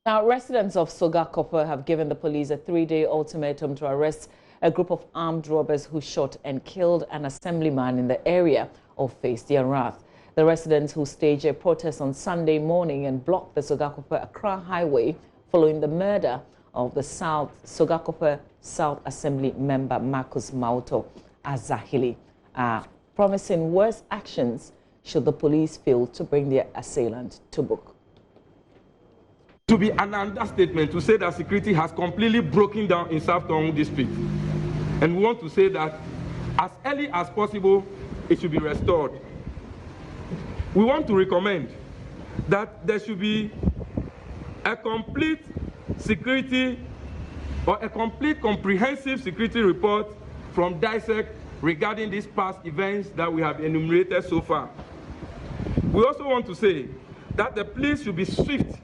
Now, residents of Sogakope have given the police a 3-day ultimatum to arrest a group of armed robbers who shot and killed an assemblyman in the area or face their wrath. The residents who staged a protest on Sunday morning and blocked the Sogakope-Accra highway following the murder of the Sogakope South Assembly member Marcus Mauto Azahili are promising worse actions should the police fail to bring their assailant to book. To be an understatement to say that security has completely broken down in South Tongu district. And we want to say that as early as possible, it should be restored. We want to recommend that there should be a complete security or a complete comprehensive security report from DISEC regarding these past events that we have enumerated so far. We also want to say that the police should be swift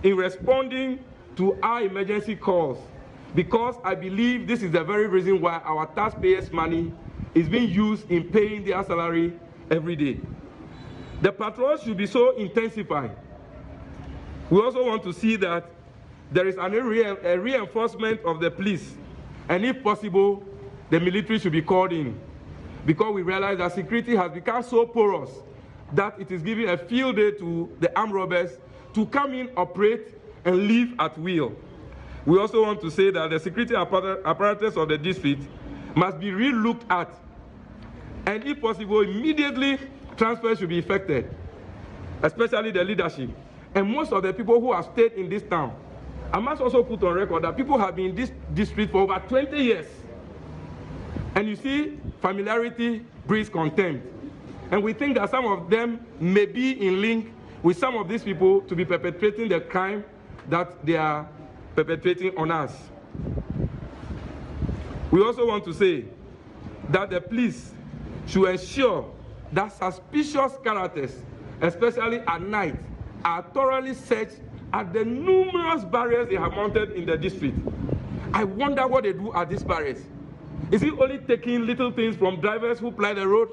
in responding to our emergency calls, because I believe this is the very reason why our taxpayers' money is being used in paying their salary every day. The patrols should be so intensified. We also want to see that there is a reinforcement of the police, and if possible, the military should be called in, because we realize that security has become so porous that it is giving a field day to the armed robbers to come in, operate, and leave at will. We also want to say that the security apparatus of the district must be re-looked at, and if possible, immediately transfers should be effected, especially the leadership. And most of the people who have stayed in this town, I must also put on record that people have been in this district for over 20 years. And you see, familiarity breeds contempt. And we think that some of them may be in link with some of these people to be perpetrating the crime that they are perpetrating on us. We also want to say that the police should ensure that suspicious characters, especially at night, are thoroughly searched at the numerous barriers they have mounted in the district. I wonder what they do at these barriers. Is it only taking little things from drivers who ply the road?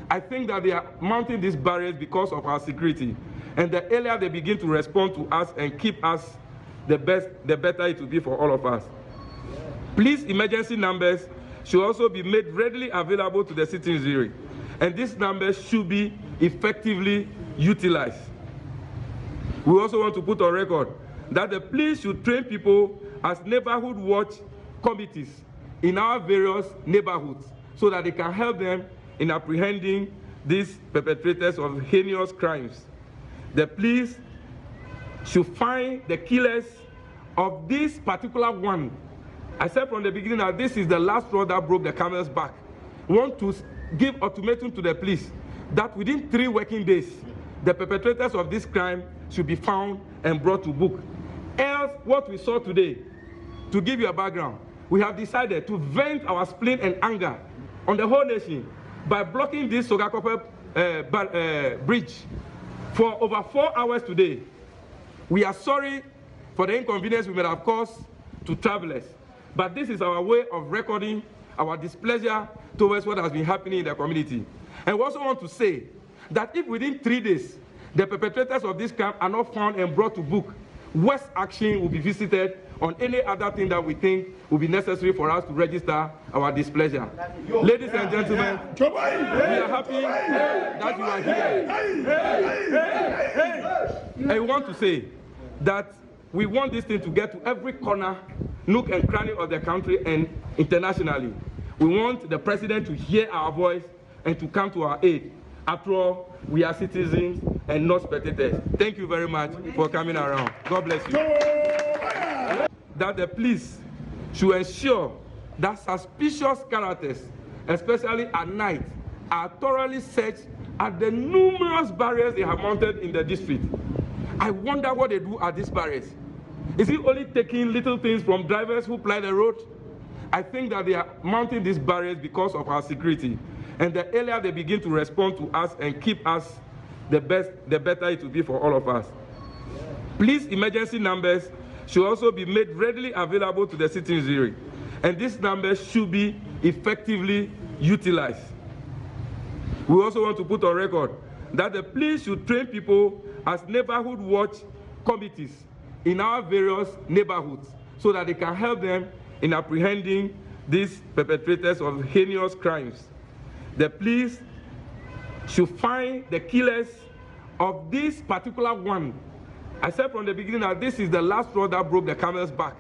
I think that they are mounting these barriers because of our security. And the earlier they begin to respond to us and keep us, the better it will be for all of us. Police emergency numbers should also be made readily available to the citizenry, and these numbers should be effectively utilized. We also want to put on record that the police should train people as neighborhood watch committees in our various neighborhoods so that they can help them in apprehending these perpetrators of heinous crimes. The police should find the killers of this particular one. I said from the beginning that this is the last straw that broke the camel's back. We want to give ultimatum to the police that within 3 working days, the perpetrators of this crime should be found and brought to book. Else, what we saw today, to give you a background, we have decided to vent our spleen and anger on the whole nation by blocking this Sogakope bridge for over 4 hours today. We are sorry for the inconvenience we may have caused to travelers, but this is our way of recording our displeasure towards what has been happening in the community. And we also want to say that if within 3 days the perpetrators of this crime are not found and brought to book, worse action will be visited on any other thing that we think will be necessary for us to register our displeasure. Ladies and gentlemen, we are happy that you are here. I want to say that we want this thing to get to every corner, nook and cranny of the country and internationally. We want the president to hear our voice and to come to our aid. After all, we are citizens and not spectators. Thank you very much for coming around. God bless you. That the police should ensure that suspicious characters, especially at night, are thoroughly searched at the numerous barriers they have mounted in the district. I wonder what they do at these barriers. Is it only taking little things from drivers who ply the road? I think that they are mounting these barriers because of our security. And the earlier they begin to respond to us and keep us, the better it will be for all of us. Police emergency numbers should also be made readily available to the citizenry, and these numbers should be effectively utilized. We also want to put on record that the police should train people as neighborhood watch committees in our various neighborhoods so that they can help them in apprehending these perpetrators of heinous crimes. The police should find the killers of this particular one. I said from the beginning that this is the last straw that broke the camel's back.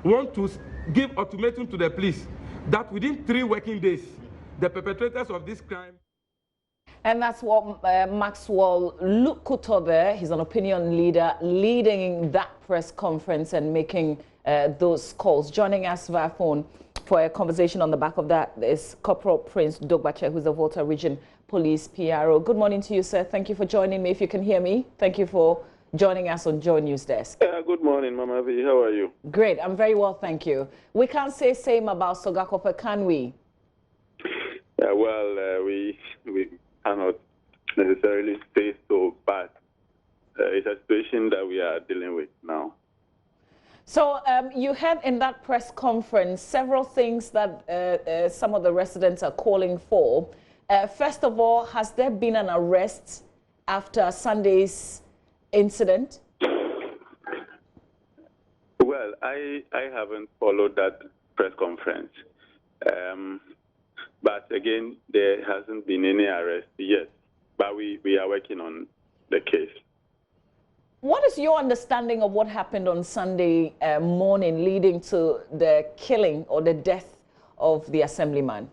We want to give ultimatum to the police that within 3 working days, the perpetrators of this crime. And that's what Maxwell Lukuto there, he's an opinion leader, leading that press conference and making those calls. Joining us via phone for a conversation on the back of that is Corporal Prince Debekah, who's the Volta Region Police PRO. Good morning to you, sir. Thank you for joining me. If you can hear me, thank you for joining us on JoyNews desk. Good morning, Mama V. How are you? Great. I'm very well, thank you. We can't say same about Sogakope, can we? We cannot necessarily say so, but it's a situation that we are dealing with now. So you had in that press conference several things that some of the residents are calling for. First of all, has there been an arrest after Sunday's incident? Well, I haven't followed that press conference. But again, there hasn't been any arrest yet. But we are working on the case. What is your understanding of what happened on Sunday morning leading to the killing or the death of the assemblyman?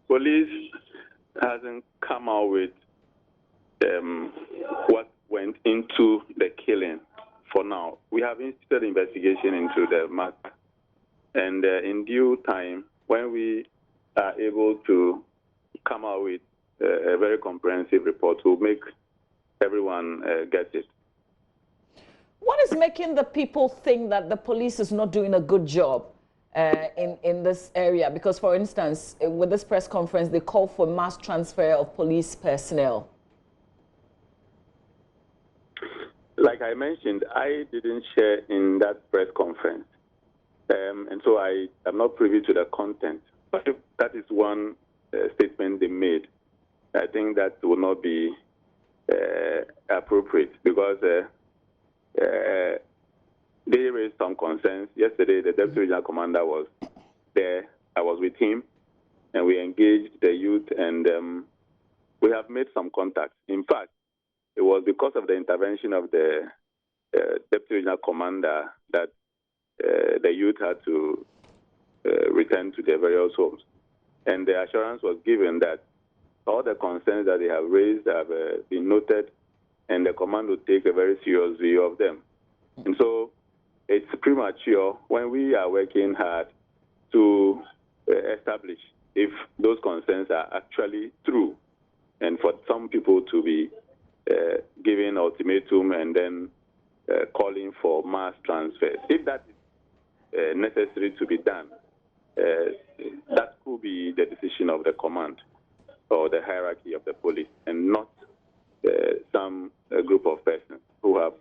Police hasn't come out with what went into the killing for now. We have instituted investigation into the matter. And in due time, when we are able to come out with a very comprehensive report, we'll make everyone get it. What is making the people think that the police is not doing a good job in this area? Because, for instance, with this press conference, they call for mass transfer of police personnel. Like I mentioned, I didn't share in that press conference. And so I am not privy to the content. But if that is one statement they made, I think that will not be appropriate because they raised some concerns. Yesterday, the Deputy Regional Commander was there. I was with him, and we engaged the youth, and we have made some contacts. In fact, it was because of the intervention of the Deputy Regional Commander that the youth had to return to their various homes. And the assurance was given that all the concerns that they have raised have been noted, and the command will take a very serious view of them. And so it's premature when we are working hard to establish if those concerns are actually true, and for some people to be giving ultimatum and then calling for mass transfers. If that is necessary to be done, that could be the decision of the command or the hierarchy of the police, and not some group of persons who have,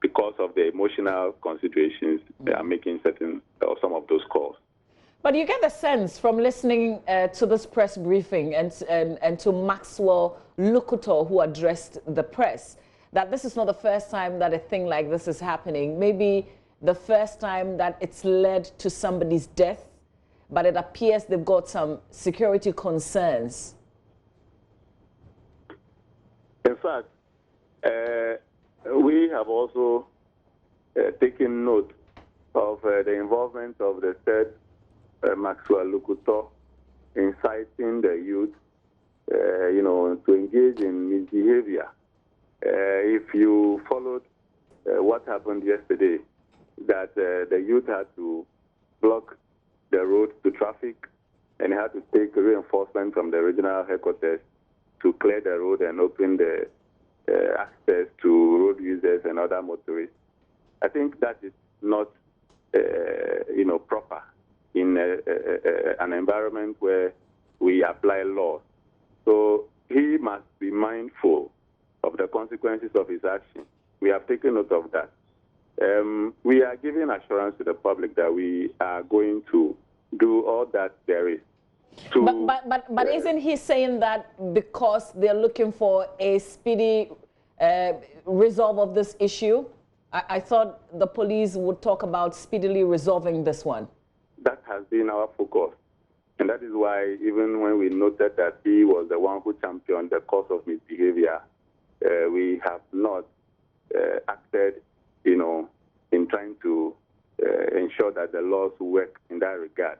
because of the emotional considerations, they are making certain or some of those calls. But you get the sense from listening to this press briefing and to Maxwell Lukuto, who addressed the press, that this is not the first time that a thing like this is happening. Maybe the first time that it's led to somebody's death, but it appears they've got some security concerns. In fact, we have also taken note of the involvement of the third Maxwell Lukuto, inciting the youth, to engage in misbehavior. If you followed what happened yesterday, that the youth had to block the road to traffic and had to take reinforcement from the regional headquarters to clear the road and open the access to road users and other motorists. I think that is not, proper in an environment where we apply laws. So he must be mindful of the consequences of his action. We have taken note of that. We are giving assurance to the public that we are going to do all that there is But isn't he saying that because they're looking for a speedy resolve of this issue? I thought the police would talk about speedily resolving this one. That has been our focus. And that is why even when we noted that he was the one who championed the cause of misbehavior, we have not acted, in trying to ensure that the laws work in that regard.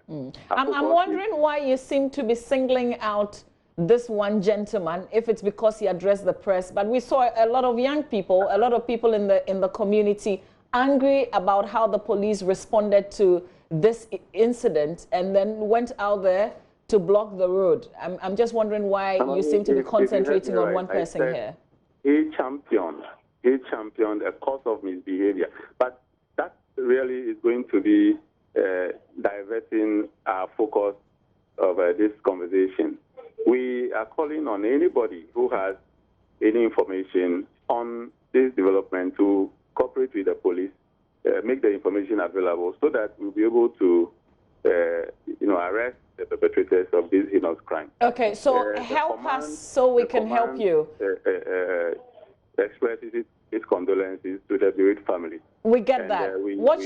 I'm wondering why you seem to be singling out this one gentleman, if it's because he addressed the press. But we saw a lot of young people, a lot of people in the community angry about how the police responded to this incident and then went out there to block the road. I'm just wondering why you seem to be concentrating on one person here. He championed a cause of misbehavior, but that really is going to be diverting our focus of this conversation. We are calling on anybody who has any information on this development to cooperate with the police, make the information available so that we'll be able to, arrest the perpetrators of this heinous crime. Okay, so help us so we can help you. Expresses its condolences to the bereaved family. We get that. What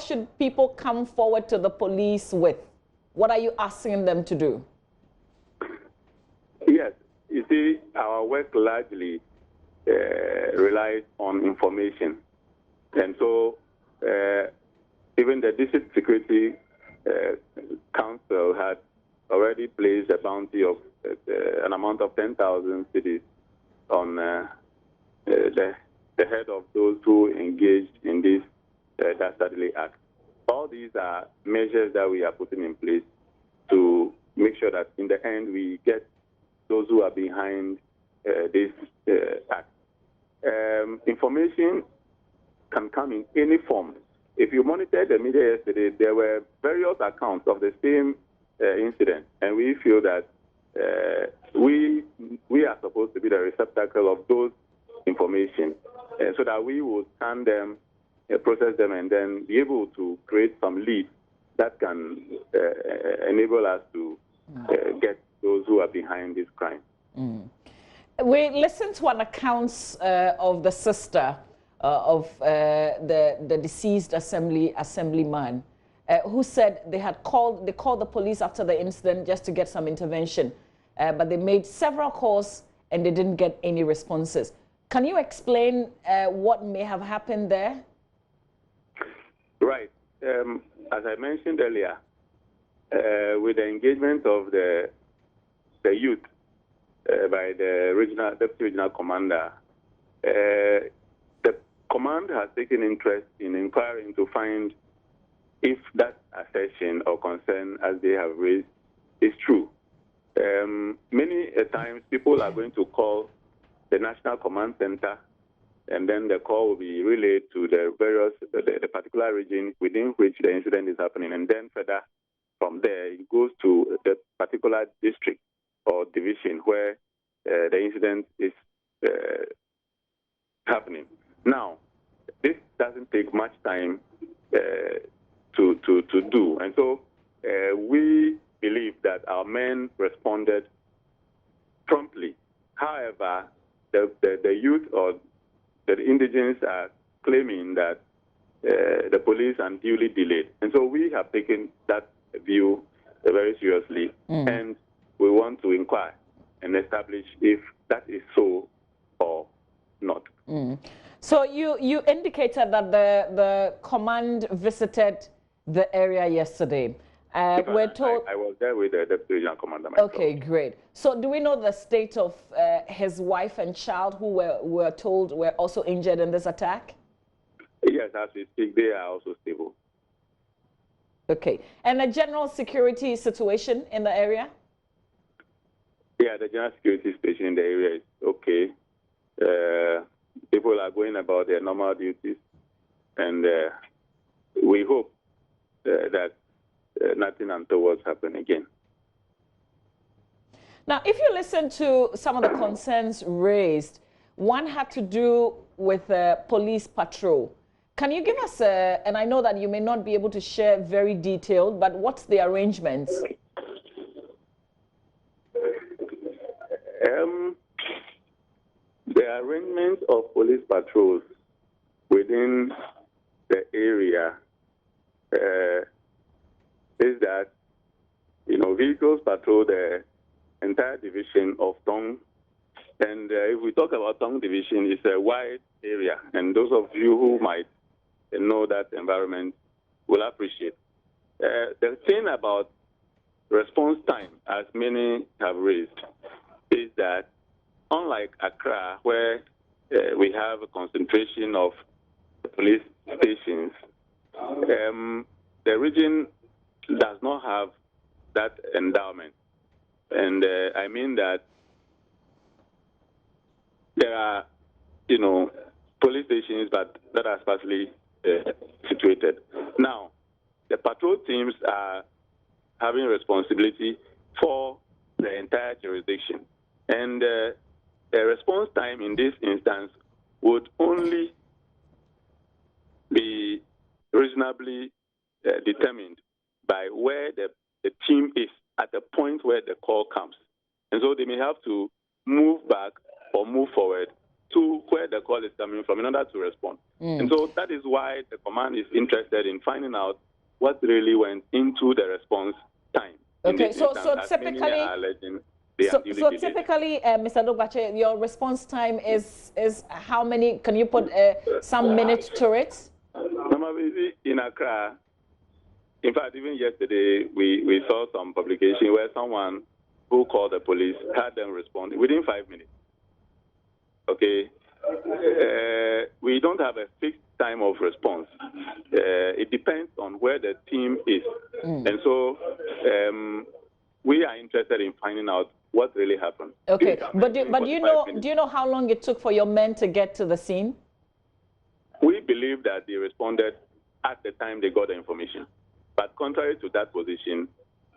should people come forward to the police with? What are you asking them to do? Yes, you see, our work largely relies on information. And so even the District Security Council had already placed a bounty of an amount of 10,000 cedis on the head of those who engaged in this dastardly act. All these are measures that we are putting in place to make sure that in the end we get those who are behind this act. Information can come in any form. If you monitored the media yesterday, there were various accounts of the same incident, and we feel that we are supposed to be the receptacle of those information, so that we will scan them, process them, and then be able to create some leads that can enable us to get those who are behind this crime. We listened to an account of the sister of the deceased assemblyman, who said they called the police after the incident just to get some intervention, but they made several calls and they didn't get any responses. Can you explain what may have happened there? Right. As I mentioned earlier, with the engagement of the youth by the deputy regional commander, the command has taken interest in inquiring to find if that assertion or concern, as they have raised, is true. Many times people are going to call the National Command Center, and then the call will be relayed to the particular region within which the incident is happening, and then further from there it goes to the particular district or division where the incident is happening. Now, this doesn't take much time to do, and so we believe that our men responded promptly. However, the youth or the indigents are claiming that the police unduly delayed. And so we have taken that view very seriously, and we want to inquire and establish if that is so or not. So you indicated that the command visited the area yesterday. We're told I was there with the deputy regional commander myself. Okay, great. So do we know the state of his wife and child who were told were also injured in this attack? Yes, as we speak, they are also stable. Okay. And the general security situation in the area? Yeah, the general security situation in the area is okay. People are going about their normal duties, and we hope that nothing untoward happen again. Now, if you listen to some of the concerns raised, one had to do with police patrol. Can you give us and I know that you may not be able to share very detailed, but what's the arrangements? police patrols within the area is that, vehicles patrol the entire division of Tong. And if we talk about Tong division, it's a wide area. And those of you who might know that environment will appreciate. The thing about response time, as many have raised, is that unlike Accra, where we have a concentration of police stations, the region does not have that endowment. And I mean that there are, police stations, but that are sparsely situated. Now, the patrol teams are having responsibility for the entire jurisdiction. And the response time in this instance would only be reasonably determined by where the team is at the point where the call comes. And so they may have to move back or move forward to where the call is coming from in order to respond. And so that is why the command is interested in finding out what really went into the response time. Okay, so typically, Mr. Debekah, your response time is how many? Can you put some minutes to it? Normally in Accra, in fact, even yesterday, we saw some publication where someone who called the police had them respond within 5 minutes. Okay, we don't have a fixed time of response. It depends on where the team is. And so we are interested in finding out what really happened. Okay, but do you know how long it took for your men to get to the scene? We believe that they responded at the time they got the information. But contrary to that position,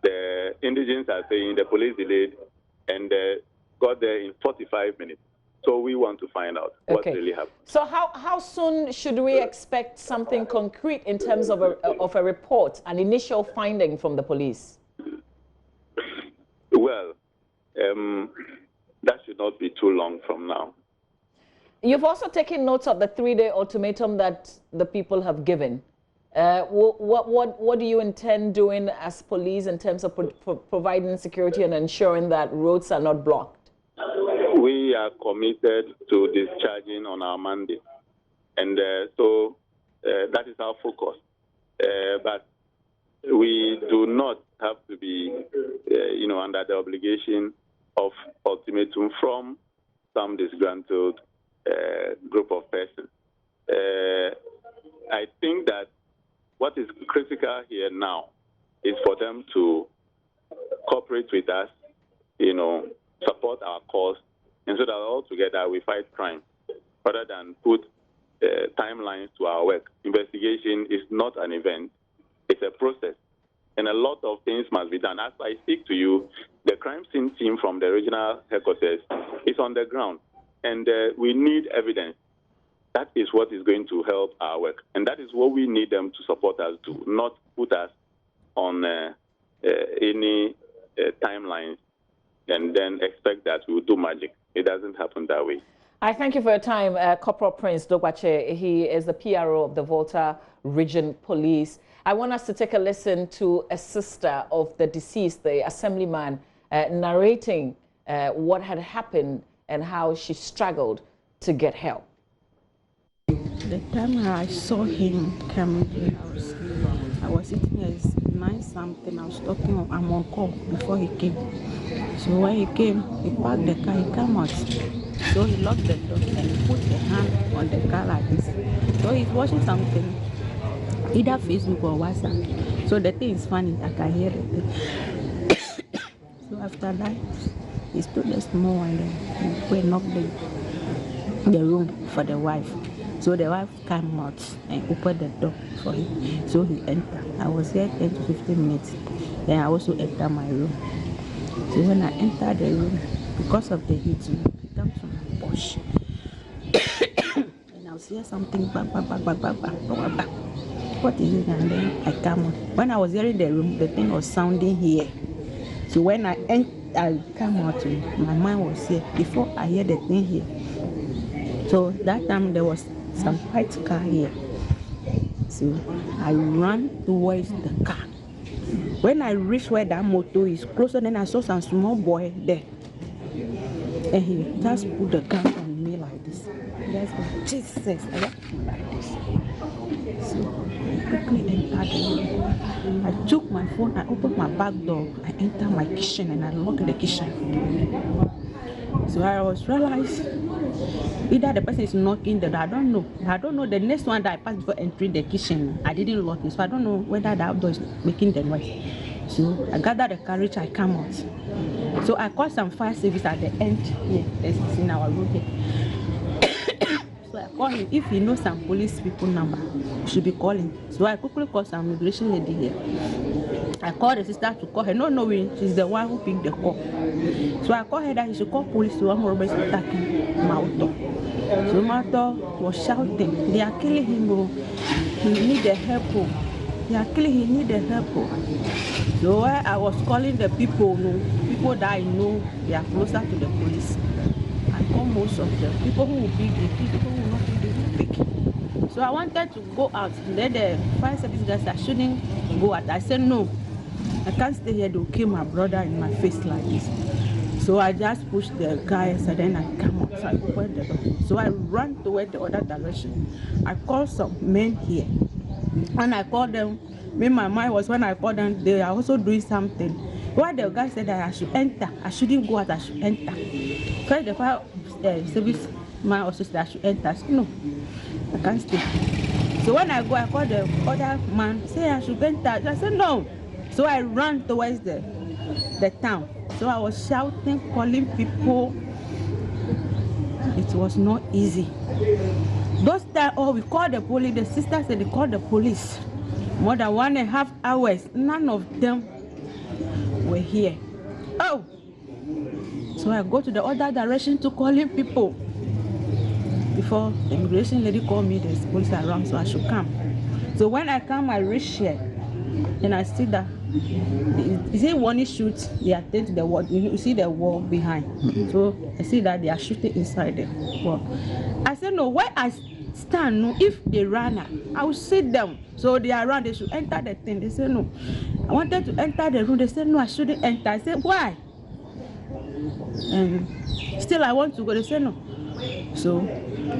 the indigents are saying the police delayed and got there in 45 minutes. So we want to find out what really happened. So how soon should we expect something concrete in terms of a report, an initial finding from the police? Well, that should not be too long from now. You've also taken notes of the 3-day ultimatum that the people have given. What do you intend doing as police in terms of providing security and ensuring that roads are not blocked? We are committed to discharging on our mandate, and so that is our focus. But we do not have to be, under the obligation of ultimatum from some disgruntled group of persons. I think that what is critical here now is for them to cooperate with us, support our cause, and so that all together we fight crime, rather than put timelines to our work. Investigation is not an event, it's a process. And a lot of things must be done. As I speak to you, the crime scene team from the regional headquarters is on the ground, and we need evidence. That is what is going to help our work. And that is what we need them to support us to, not put us on any timelines and then expect that we will do magic. It doesn't happen that way. I thank you for your time, Corporal Prince Debekah. He is the PRO of the Volta Region Police. I want us to take a listen to a sister of the deceased, the assemblyman, narrating what had happened and how she struggled to get help. The time I saw him coming to the house, I was sitting at 9-something. I was talking, I'm on call before he came. So when he came, he parked the car, he came out. So he locked the door and he put a hand on the car like this. So he's watching something, either Facebook or WhatsApp. So the thing is funny, I can hear it. So after that, he stood there small and then we knocked the room for the wife. So the wife came out and opened the door for him. So he entered. I was here 10 to 15 minutes. Then I also entered my room. So when I entered the room, because of the heat, it comes from my bush. And I was hear something, bang. What is it? And then I come out. When I was here in the room, the thing was sounding here. So when I come out, my mind was here. Before I hear the thing here, So that time there was some white car here. So I ran towards the car. When I reached where that motor is closer, then I saw some small boy there. And he just put the gun on me like this. That's what Jesus says. I just put like this. So I quickly entered. I took my phone, I opened my back door, I entered my kitchen and I locked the kitchen. So I was realized either the person is knocking the door, I don't know. I don't know the next one that I passed before entering the kitchen. I didn't lock it, so I don't know whether that door is making the noise. So I gathered the courage, I come out. So I called some fire service at the end here. It's in our room here. So I called him. If he knows some police people number, he should be calling. So I quickly called some immigration lady here. I called the sister to call her. No, she's the one who picked the call. So I called her that he should call police to one robbery attacking Mauto. So Mauto was shouting, they are killing him, he need the help. They are killing him, he need the help. So I was calling the people that I know they are closer to the police. I called most of them, people who will pick, they pick, people who will not pick, they will pick. So I wanted to go out. Then the fire service guys I shouldn't go out. I said no, I can't stay here, they'll kill my brother in my face like this. So I just pushed the guys and then I come out. So I opened the door. So I ran toward the other direction. I called some men here. When I called them, my mind was when I called them, they are also doing something. Why the guy said that I should enter, I shouldn't go out, I should enter. So the fire service man also said I should enter. I said no, I can't stay. So when I go, I called the other man, say I should enter. I said no. So I ran towards the town. So I was shouting, calling people. It was not easy. Those times, we called the police. The sister said they called the police. More than 1.5 hours. None of them were here. Oh! So I go to the other direction to calling people. Before the immigration lady called me, there's police around, so I should come. So when I come, I reach here. And I see that, you see when you shoot, they attend to the wall. You see the wall behind. So I see that they are shooting inside the wall. I said, no, where I stand, no, if they run, I will sit them. So they are around, they should enter the thing. They said, no. I wanted to enter the room. They said, no, I shouldn't enter. I said, why? And still I want to go. They said, no. So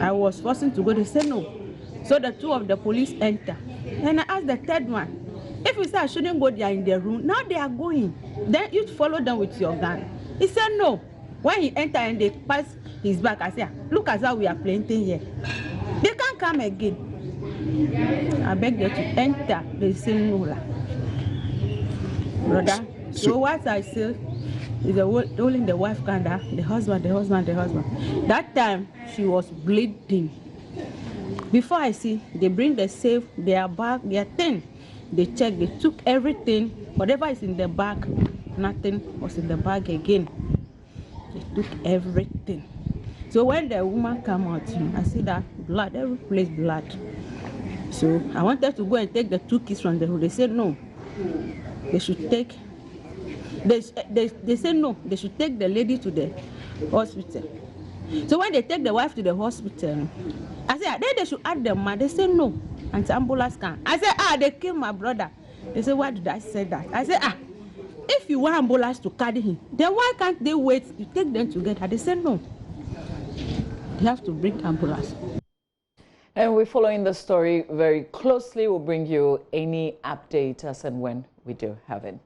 I was forcing to go. They said, no. So the two of the police enter. And I asked the third one, if you say I shouldn't go there in the room, now they are going. Then you follow them with your gun. He said no. When he entered and they passed his back, I said, look at how we are playing thing here. They can't come again. I beg them to enter. They say no. Brother, so what I say is only the wife can, the husband. That time she was bleeding. Before I see, they bring the safe, their bag, their thing. They checked, they took everything, whatever is in the bag, nothing was in the bag again. They took everything. So when the woman came out, I see that blood, every place blood. So I wanted to go and take the 2 kids from the room. They said no, they should take, they said no, they should take the lady to the hospital. So when they take the wife to the hospital, I said, then they should add the man. They said no. And the ambulance can. I said, they killed my brother. They said, why did I say that? I said, if you want ambulance to carry him, then why can't they wait? You take them together. They said no. They have to bring ambulance. And we're following the story very closely. We'll bring you any update as and when we do have it.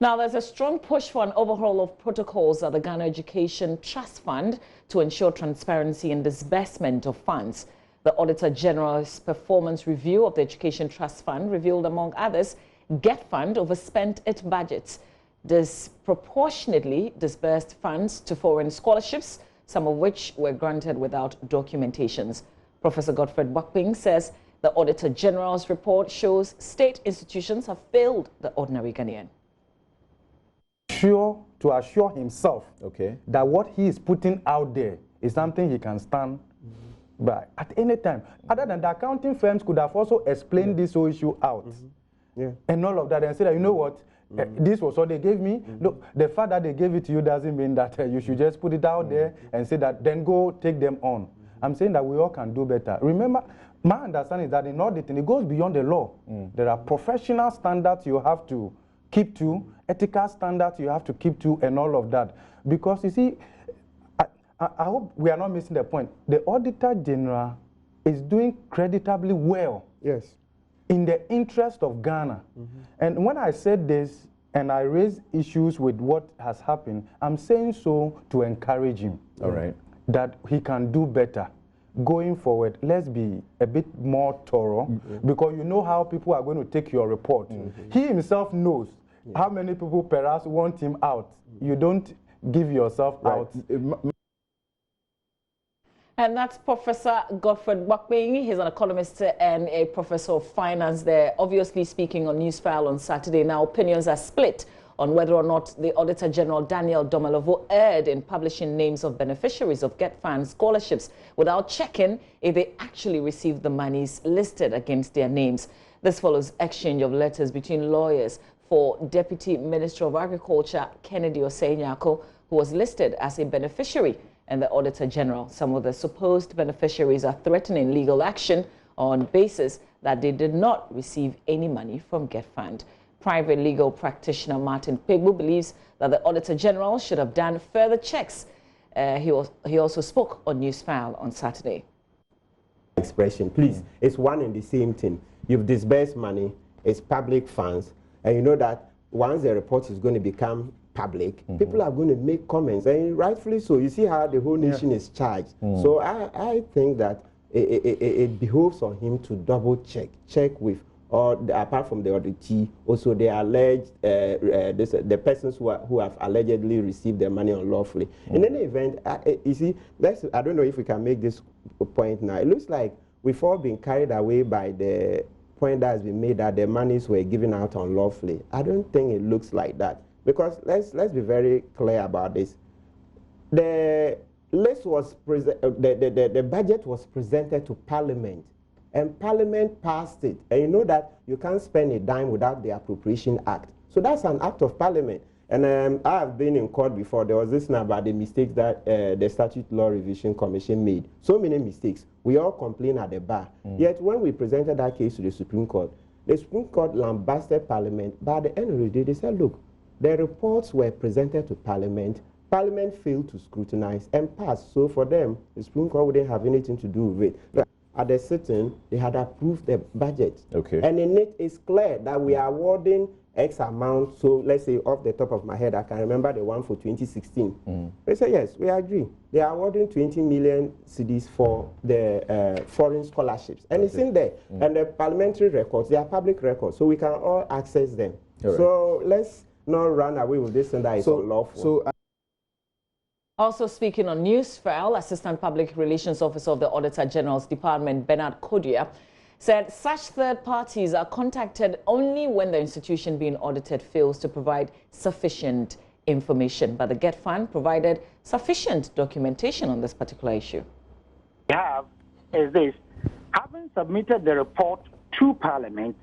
Now, there's a strong push for an overhaul of protocols at the Ghana Education Trust Fund to ensure transparency in disbursement of funds. The Auditor General's performance review of the Education Trust Fund revealed, among others, GET Fund overspent its budgets, disproportionately disbursed funds to foreign scholarships, some of which were granted without documentations. Professor Godfred Bakping says the Auditor General's report shows state institutions have failed the ordinary Ghanaian. To assure himself that what he is putting out there is something he can stand by at any time. Other than the accounting firms could have also explained this whole issue out and all of that and say that, you know what, this was what they gave me. Look, the fact that they gave it to you doesn't mean that you should just put it out there and say that, then go take them on. I'm saying that we all can do better. Remember, my understanding is that in auditing, it goes beyond the law. There are professional standards you have to keep to, ethical standards you have to keep to, and all of that. Because you see, I hope we are not missing the point. The Auditor General is doing creditably well. Yes. In the interest of Ghana. And when I said this, and I raise issues with what has happened, I'm saying so to encourage him. All right. That he can do better. Going forward, let's be a bit more thorough, because you know how people are going to take your report. He himself knows how many people perhaps want him out. You don't give yourself out. And that's Professor Godfred Bakping. He's an economist and a professor of finance there, obviously speaking on Newsfile on Saturday. Now, opinions are split on whether or not the Auditor General Daniel Domelevo erred in publishing names of beneficiaries of GetFund scholarships without checking if they actually received the monies listed against their names. This follows exchange of letters between lawyers for Deputy Minister of Agriculture Kennedy Osei-Nyako, who was listed as a beneficiary, and the Auditor General. Some of the supposed beneficiaries are threatening legal action on basis that they did not receive any money from GetFund. Private legal practitioner Martin Pegbu believes that the Auditor General should have done further checks. He also spoke on Newsfile on Saturday. Expression, please, it's one and the same thing. You've disbursed money, it's public funds, and you know that once the report is going to become public, people are going to make comments, and rightfully so. You see how the whole nation is charged. So I think that it behoves on him to double check with, or apart from the auditee, also the alleged, the persons who have allegedly received their money unlawfully. In any event, you see, I don't know if we can make this point now. It looks like we've all been carried away by the point that has been made that the monies were given out unlawfully. I don't think it looks like that, because let's be very clear about this. The list was the budget was presented to Parliament, and Parliament passed it. And you know that you can't spend a dime without the Appropriation Act. So that's an act of Parliament. And I have been in court before. There was this now about the mistakes that the Statute Law Revision Commission made. So many mistakes. We all complain at the bar. Yet when we presented that case to the Supreme Court lambasted Parliament. But at the end of the day, they said, look, the reports were presented to Parliament. Parliament failed to scrutinize and pass. So for them, the Supreme Court wouldn't have anything to do with it. At the sitting, they had approved the budget. Okay. And in it is clear that we are awarding X amount. So let's say off the top of my head, I can remember the one for 2016. They say, yes, we agree. They are awarding 20 million cedis for the foreign scholarships. And it's in there. And the parliamentary records, they are public records. So we can all access them. So let's not run away with this and that is unlawful. Also speaking on Newsfile, Assistant Public Relations Officer of the Auditor General's Department, Bernard Kodia, said such third parties are contacted only when the institution being audited fails to provide sufficient information. But the GetFund provided sufficient documentation on this particular issue. We have is this: having submitted the report to Parliament,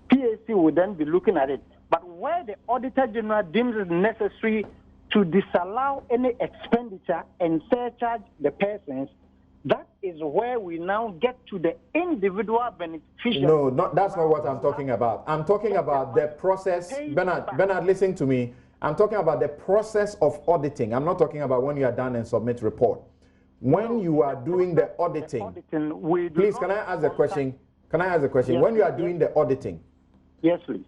PAC will then be looking at it. But where the Auditor General deems it necessary to disallow any expenditure and surcharge the persons, that is where we now get to the individual beneficiary. No, that's not what I'm talking about. I'm talking about the process. Bernard, listen to me. I'm talking about the process of auditing. I'm not talking about when you are done and submit report. When you are doing the auditing, please, can I ask the question? Can I ask the question? When you are doing the auditing, yes, please.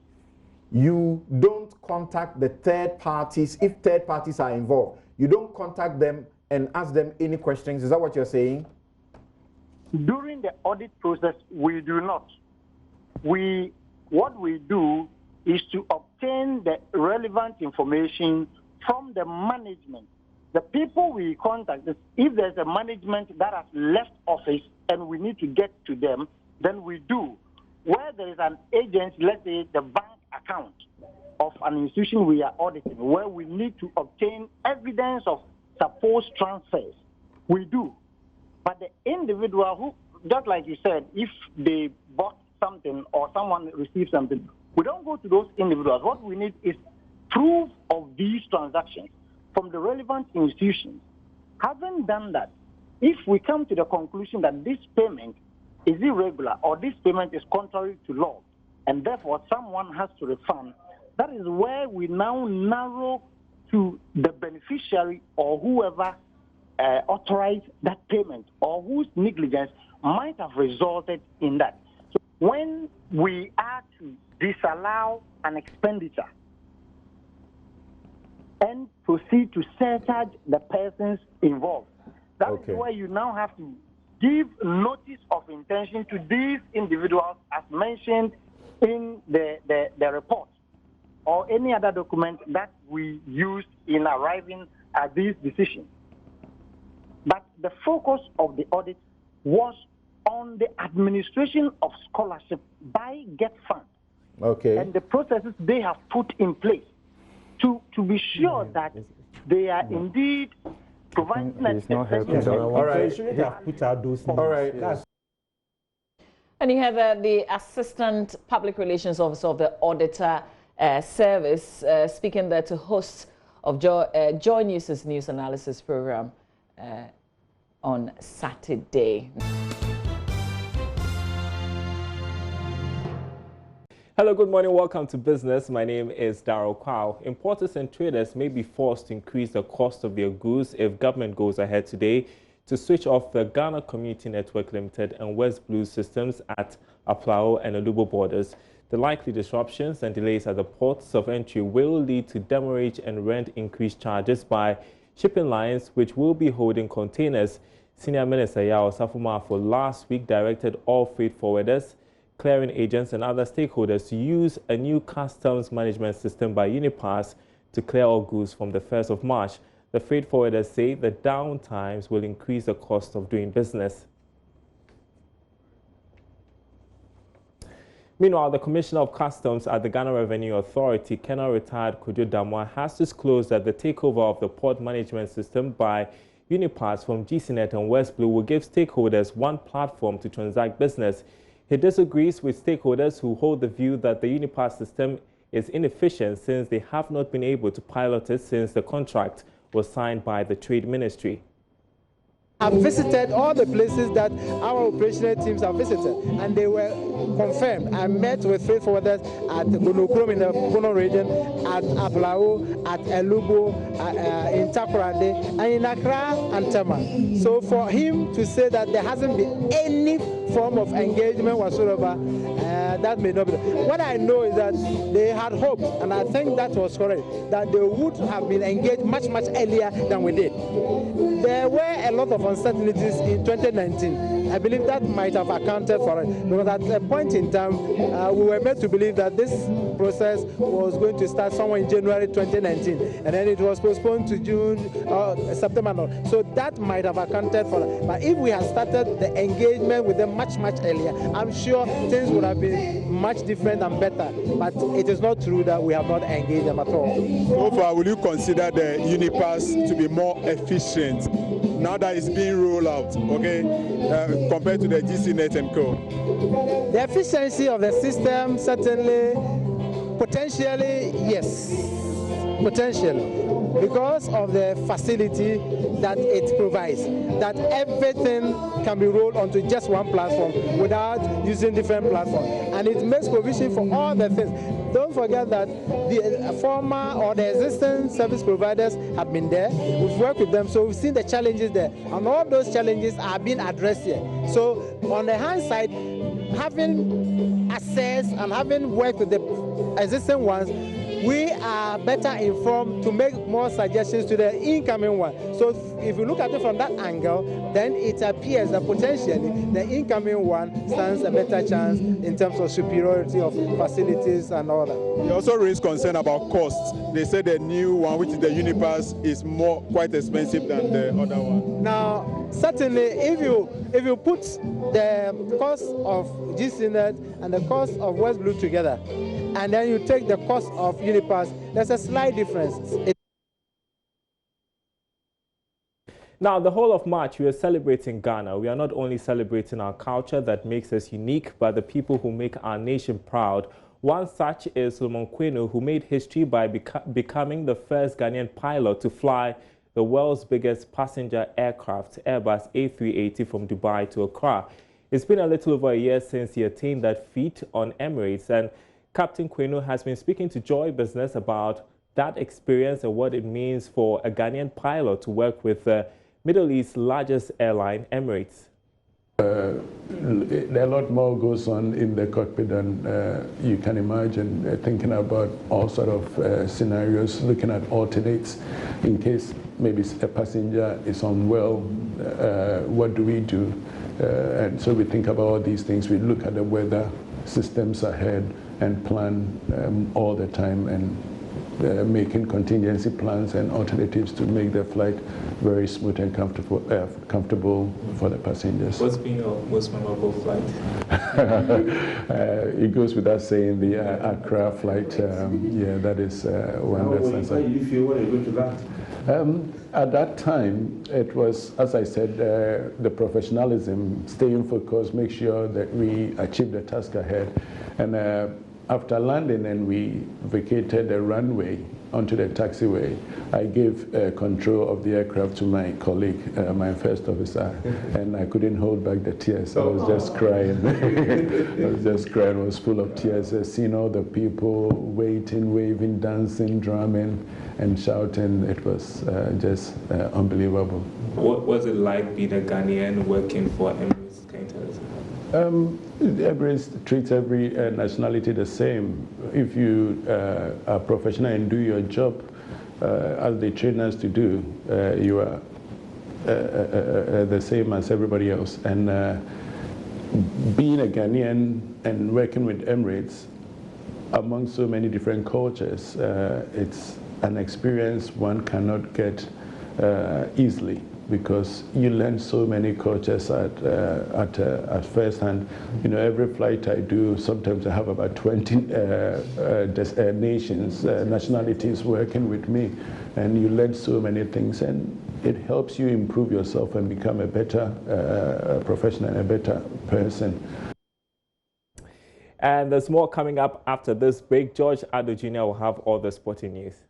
You don't contact the third parties if third parties are involved. You don't contact them and ask them any questions. Is that what you're saying? During the audit process, we do not. What we do is to obtain the relevant information from the management. The people we contact, if there's a management that has left office and we need to get to them, then we do. Where there is an agency, let's say the bank account of an institution we are auditing, where we need to obtain evidence of supposed transfers, we do. But the individual who, just like you said, if they bought something or someone receives something, we don't go to those individuals. What we need is proof of these transactions from the relevant institutions. Having done that, if we come to the conclusion that this payment is irregular or this payment is contrary to law, and therefore someone has to refund, that is where we now narrow to the beneficiary or whoever authorized that payment or whose negligence might have resulted in that. So when we are to disallow an expenditure and proceed to surcharge the persons involved, that is where you now have to give notice of intention to these individuals as mentioned in the report or any other document that we used in arriving at these decisions. But the focus of the audit was on the administration of scholarship by Get Fund and the processes they have put in place to be sure that they are indeed providing All right. Shouldn't have put out those things. All right. And you have the Assistant Public Relations Officer of the Auditor Service speaking there to host of JoyNews' news analysis program on Saturday. Hello, good morning. Welcome to Business. My name is Darryl Kwao. Importers and traders may be forced to increase the cost of their goods if government goes ahead today to switch off the Ghana Community Network Limited and West Blue systems at Aplao and Alubo borders. The likely disruptions and delays at the ports of entry will lead to demurrage and rent increase charges by shipping lines, which will be holding containers. Senior Minister Yao Safumafo last week directed all freight forwarders, clearing agents and other stakeholders to use a new customs management system by Unipass to clear all goods from the 1st of March. The freight forwarders say the downtimes will increase the cost of doing business. Meanwhile, the Commissioner of Customs at the Ghana Revenue Authority, Colonel Retired Kojo Damwa, has disclosed that the takeover of the port management system by Unipass from GCNet and West Blue will give stakeholders one platform to transact business. He disagrees with stakeholders who hold the view that the Unipass system is inefficient since they have not been able to pilot it since the contract was signed by the Trade Ministry. I've visited all the places that our operational teams have visited, and they were confirmed. I met with freight forwarders at Gonokrom in the Bono region, at Aplao, at Elubo, in Takoradi, and in Accra and Tema. So for him to say that there hasn't been any form of engagement whatsoever, that may not be. What I know is that they had hoped, and I think that was correct, that they would have been engaged much earlier than we did. There were a lot of uncertainties in 2019. I believe that might have accounted for it, because at a point in time, we were meant to believe that this process was going to start somewhere in January 2019, and then it was postponed to June or September. So that might have accounted for it. But if we had started the engagement with them much earlier, I'm sure things would have been much different and better. But it is not true that we have not engaged them at all. So far, will you consider the Unipass to be more efficient now that it's being rolled out, okay, compared to the GCNet and Co? The efficiency of the system, certainly, potentially, yes, potentially, because of the facility that it provides, that everything can be rolled onto just one platform without using different platforms, and it makes provision for all the things. Don't forget that the former or the existing service providers have been there. We've worked with them, so we've seen the challenges there, and all those challenges are being addressed here. So on the hand side, having access and having worked with the existing ones, we are better informed to make more suggestions to the incoming one. So if you look at it from that angle, then it appears that potentially the incoming one stands a better chance in terms of superiority of facilities and all that. You also raised concern about costs. They say the new one, which is the Unipass, is quite expensive than the other one. Now, certainly, if you put the cost of GCNet and the cost of West Blue together, and then you take the cost of Unipass, there's a slight difference. Now, the whole of March, we are celebrating Ghana. We are not only celebrating our culture that makes us unique, but the people who make our nation proud. One such is Solomon Kwenu, who made history by becoming the first Ghanaian pilot to fly the world's biggest passenger aircraft, Airbus A380, from Dubai to Accra. It's been a little over a year since he attained that feat on Emirates, and Captain Kwenu has been speaking to Joy Business about that experience and what it means for a Ghanaian pilot to work with the Middle East's largest airline, Emirates. A lot more goes on in the cockpit than you can imagine, thinking about all sort of scenarios, looking at alternates in case maybe a passenger is unwell, what do we do? And so we think about all these things. We look at the weather systems ahead and plan all the time, and making contingency plans and alternatives to make the flight very smooth and comfortable for the passengers. What's been your most memorable flight? It goes without saying, the Accra flight. Yeah, that is one that's... How did you feel when you go to that? At that time, it was, as I said, the professionalism, staying focused, make sure that we achieve the task ahead. And after landing and we vacated the runway onto the taxiway, I gave control of the aircraft to my colleague, my first officer, and I couldn't hold back the tears. I was just crying. I was just crying. I was full of tears, seeing all the people waiting, waving, dancing, drumming, and shouting. It was just unbelievable. What was it like being a Ghanaian working for Emirates? Can you tell us? Emirates treats every nationality the same. If you are professional and do your job as they train us to do, you are the same as everybody else. And being a Ghanaian and working with Emirates among so many different cultures, it's an experience one cannot get easily, because you learn so many cultures at first hand. You know, every flight I do, sometimes I have about 20 nations, nationalities working with me, and you learn so many things, and it helps you improve yourself and become a better professional and a better person. And there's more coming up after this break. George Addo Jr. will have all the sporting news.